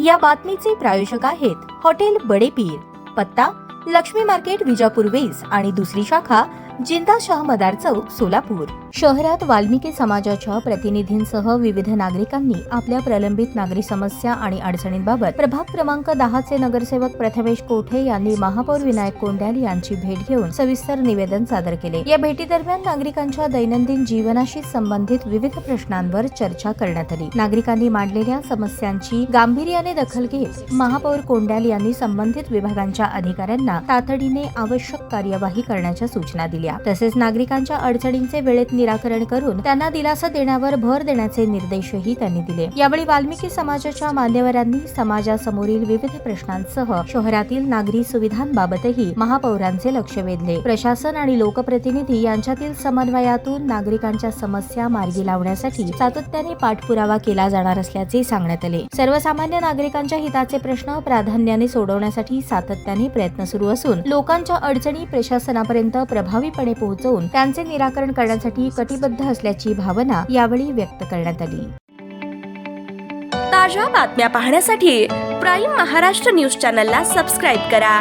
या बातमीचे प्रायोजक आहेत हॉटेल बडे पीर, पत्ता लक्ष्मी मार्केट विजापूर वेस आणि दुसरी शाखा जिंदा शाह मदार चौक सोलापूर। शहरात वाल्मिकी समाजाच्या प्रतिनिधींसह विविध नागरिकांनी आपल्या प्रलंबित नागरी समस्या आणि अडचणींबाबत प्रभाग क्रमांक 10 चे नगरसेवक प्रथमेश कोठे यांनी महापौर विनायक कोंड्याल यांची भेट घेऊन सविस्तर निवेदन सादर केले। या भेटीदरम्यान नागरिकांच्या दैनंदिन जीवनाशी संबंधित विविध प्रश्नांवर चर्चा करण्यात आली। नागरिकांनी मांडलेल्या समस्यांची गांभीर्याने दखल घेत महापौर कोंड्याल यांनी संबंधित विभागांच्या अधिकाऱ्यांना तातडीने आवश्यक कार्यवाही करण्याच्या सूचना दिल्या। तसेच नागरिकांच्या अडचणींचे वेळेत निराकरण करून त्यांना दिलासा देण्यावर भर देण्याचे निर्देशही त्यांनी दिले। यावेळी वाल्मिकी समाजाच्या मान्यवरांनी समाजासमोरील विविध प्रश्नांसह शहरातील नागरी सुविधांबाबतही महापौरांचे लक्ष वेधले। प्रशासन आणि लोकप्रतिनिधी यांच्यातील समन्वयातून नागरिकांच्या समस्या मार्गी लावण्यासाठी सातत्याने पाठपुरावा केला जाणार असल्याचे सांगण्यात आले। सर्वसामान्य नागरिकांच्या हिताचे प्रश्न प्राधान्याने सोडवण्यासाठी सातत्याने प्रयत्न सुरू असून लोकांच्या अडचणी प्रशासनापर्यंत प्रभावीपणे पोहोचवून त्यांचे निराकरण करण्यासाठी कटिबद्ध असल्याची भावना यावेळी व्यक्त करण्यात आली। ताज्या बातम्या पाहण्यासाठी प्राईम महाराष्ट्र न्यूज चॅनलला सबस्क्राईब करा।